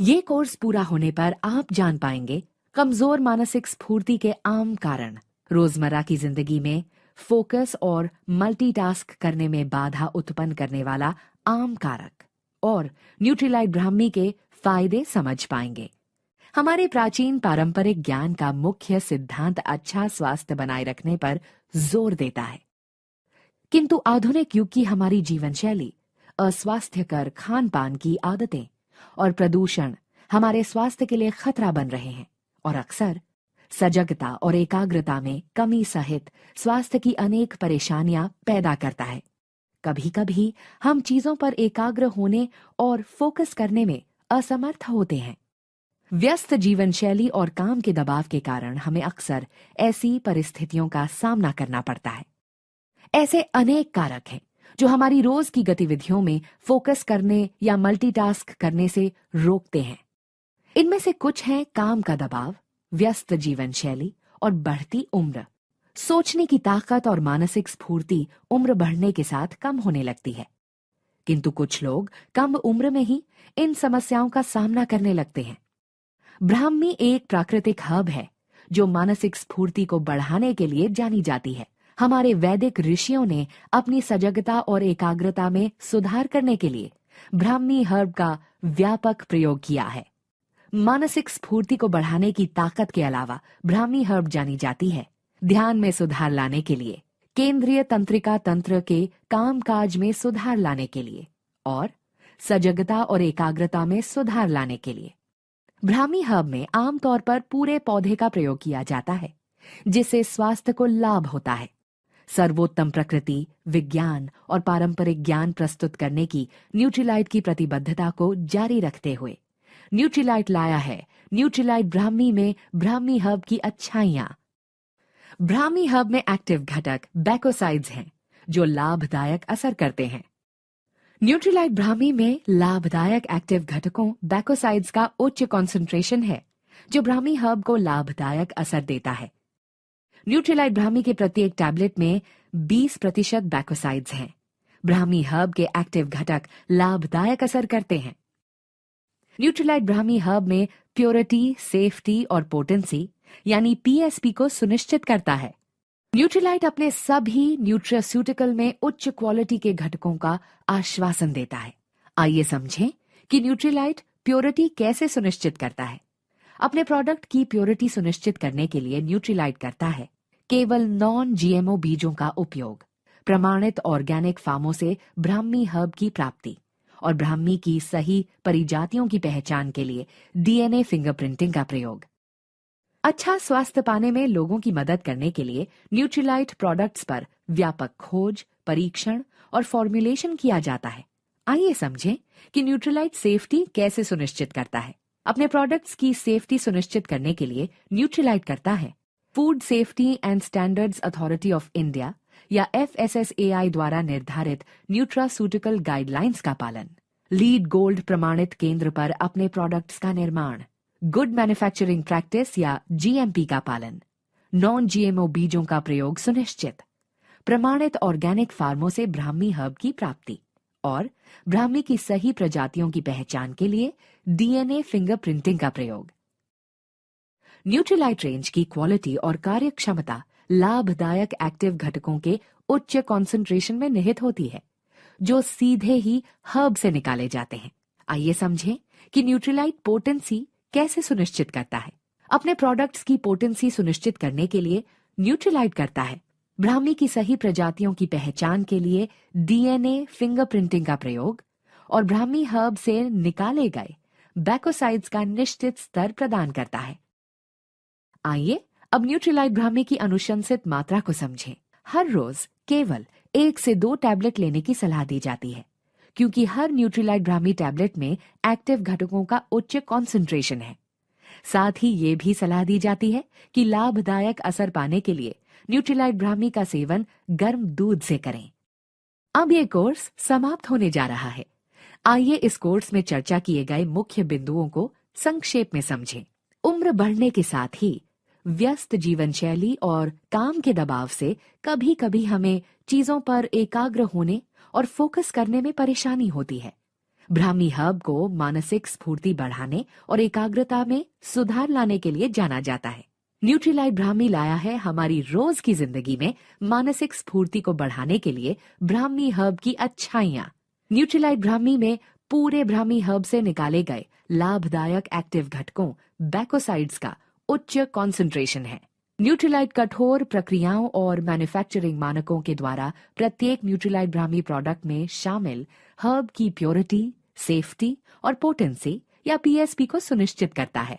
ये कोर्स पूरा होने पर आप जान पाएंगे कमजोर मानसिक स्फूर्ति के आम कारण, रोजमर्रा की जिंदगी में फोकस और मल्टीटास्क करने में बाधा उत्पन्न करने वाला आम कारक और न्यूट्रीलाइट ब्राह्मी के फायदे समझ पाएंगे। हमारे प्राचीन पारंपरिक ज्ञान का मुख्य सिद्धांत अच्छा स्वास्थ्य बनाए रखने पर जोर देता है, किंतु आधुनिक युग की हमारी जीवन शैली, अस्वास्थ्यकर खान पान की आदतें और प्रदूषण हमारे स्वास्थ्य के लिए खतरा बन रहे हैं और अक्सर सजगता और एकाग्रता में कमी सहित स्वास्थ्य की अनेक परेशानियां पैदा करता है। कभी कभी हम चीजों पर एकाग्र होने और फोकस करने में असमर्थ होते हैं। व्यस्त जीवन शैली और काम के दबाव के कारण हमें अक्सर ऐसी परिस्थितियों का सामना करना पड़ता है। ऐसे अनेक कारक हैं जो हमारी रोज की गतिविधियों में फोकस करने या मल्टीटास्क करने से रोकते हैं। इनमें से कुछ हैं काम का दबाव, व्यस्त जीवन शैली और बढ़ती उम्र। सोचने की ताकत और मानसिक स्फूर्ति उम्र बढ़ने के साथ कम होने लगती है, किंतु कुछ लोग कम उम्र में ही इन समस्याओं का सामना करने लगते हैं। ब्राह्मी एक प्राकृतिक हब है जो मानसिक स्फूर्ति को बढ़ाने के लिए जानी जाती है। हमारे वैदिक ऋषियों ने अपनी सजगता और एकाग्रता में सुधार करने के लिए ब्राह्मी हर्ब का व्यापक प्रयोग किया है। मानसिक स्फूर्ति को बढ़ाने की ताकत के अलावा ब्राह्मी हर्ब जानी जाती है ध्यान में सुधार लाने के लिए, केंद्रीय तंत्रिका तंत्र के कामकाज में सुधार लाने के लिए और सजगता और एकाग्रता में सुधार लाने के लिए। ब्राह्मी हर्ब में आमतौर पर पूरे पौधे का प्रयोग किया जाता है, जिससे स्वास्थ्य को लाभ होता है। सर्वोत्तम प्रकृति, विज्ञान और पारंपरिक ज्ञान प्रस्तुत करने की न्यूट्रीलाइट की प्रतिबद्धता को जारी रखते हुए न्यूट्रीलाइट लाया है न्यूट्रीलाइट ब्राह्मी में ब्राह्मी हर्ब की अच्छाइयां। ब्राह्मी हर्ब में एक्टिव घटक बैकोसाइड्स हैं जो लाभदायक असर करते हैं। न्यूट्रीलाइट ब्राह्मी में लाभदायक एक्टिव घटकों बैकोसाइड्स का उच्च कॉन्सेंट्रेशन है जो ब्राह्मी हर्ब को लाभदायक असर देता है। न्यूट्रीलाइट ब्राह्मी के प्रत्येक टैबलेट में 20% बैकोसाइड्स हैं। ब्राह्मी हर्ब के एक्टिव घटक लाभदायक असर करते हैं। न्यूट्रीलाइट ब्राह्मी हर्ब में प्योरिटी, सेफ्टी और पोटेंसी यानी पीएसपी को सुनिश्चित करता है। न्यूट्रीलाइट अपने सभी न्यूट्रास्यूटिकल में उच्च क्वालिटी के घटकों का आश्वासन देता है। आइए समझें कि न्यूट्रीलाइट प्योरिटी कैसे सुनिश्चित करता है। अपने प्रोडक्ट की प्योरिटी सुनिश्चित करने के लिए न्यूट्रीलाइट करता है केवल नॉन जीएमओ बीजों का उपयोग, प्रमाणित ऑर्गेनिक फार्मों से ब्राह्मी हर्ब की प्राप्ति और ब्राह्मी की सही परिजातियों की पहचान के लिए डीएनए फिंगरप्रिंटिंग का प्रयोग। अच्छा स्वास्थ्य पाने में लोगों की मदद करने के लिए न्यूट्रीलाइट प्रोडक्ट्स पर व्यापक खोज, परीक्षण और फॉर्मुलेशन किया जाता है। आइए समझें कि न्यूट्रीलाइट सेफ्टी कैसे सुनिश्चित करता है। अपने प्रोडक्ट्स की सेफ्टी सुनिश्चित करने के लिए न्यूट्रीलाइट करता है food safety and standards authority of India या FSSAI द्वारा निर्धारित न्यूट्रास्यूटिकल गाइडलाइंस का पालन, लीड गोल्ड प्रमाणित केंद्र पर अपने प्रोडक्ट्स का निर्माण, गुड मैन्युफैक्चरिंग प्रैक्टिस या GMP का पालन, नॉन GMO बीजों का प्रयोग सुनिश्चित, प्रमाणित ऑर्गेनिक फार्मों से ब्राह्मी हर्ब की प्राप्ति और ब्राह्मी की सही प्रजातियों की पहचान के लिए डीएनए फिंगरप्रिंटिंग का प्रयोग। न्यूट्रीलाइट रेंज की क्वालिटी और कार्यक्षमता लाभदायक एक्टिव घटकों के उच्च कॉन्सेंट्रेशन में निहित होती है, जो सीधे ही हर्ब से निकाले जाते हैं। आइए समझें कि न्यूट्रीलाइट पोटेंसी कैसे सुनिश्चित करता है। अपने प्रोडक्ट्स की पोटेंसी सुनिश्चित करने के लिए न्यूट्रीलाइट करता है ब्राह्मी की सही प्रजातियों की पहचान के लिए डीएनए फिंगरप्रिंटिंग का प्रयोग और ब्राह्मी हर्ब से निकाले गए बैकोसाइड्स का निश्चित स्तर प्रदान करता है। आइए अब न्यूट्रीलाइट ब्राह्मी की अनुशंसित मात्रा को समझें। हर रोज केवल 1 से 2 टैबलेट लेने की सलाह दी जाती है, क्योंकि हर न्यूट्रीलाइट ब्राह्मी टैबलेट में एक्टिव घटकों का उच्च कॉन्सेंट्रेशन है। साथ ही ये भी सलाह दी जाती है कि लाभदायक असर पाने के लिए न्यूट्रीलाइट ब्राह्मी का सेवन गर्म दूध से करें। अब ये कोर्स समाप्त होने जा रहा है। आइए इस कोर्स में चर्चा किए गए मुख्य बिंदुओं को संक्षेप में समझें। उम्र बढ़ने के साथ ही व्यस्त जीवन शैली और काम के दबाव से कभी कभी हमें चीजों पर एकाग्र होने और फोकस करने में परेशानी होती है। ब्राह्मी हर्ब को मानसिक स्फूर्ति बढ़ाने और एकाग्रता में सुधार लाने के लिए जाना जाता है। न्यूट्रीलाइट ब्राह्मी लाया है हमारी रोज की जिंदगी में मानसिक स्फूर्ति को बढ़ाने के लिए ब्राह्मी हर्ब की अच्छाइयां। न्यूट्रीलाइट ब्राह्मी में पूरे ब्राह्मी हर्ब से निकाले गए लाभदायक एक्टिव घटकों बैकोसाइड्स का उच्च कॉन्सेंट्रेशन है। न्यूट्रीलाइट कठोर प्रक्रियाओं और मैन्युफैक्चरिंग मानकों के द्वारा प्रत्येक न्यूट्रीलाइट ब्राह्मी प्रोडक्ट में शामिल हर्ब की प्योरिटी, सेफ्टी और पोटेंसी या पीएसपी को सुनिश्चित करता है।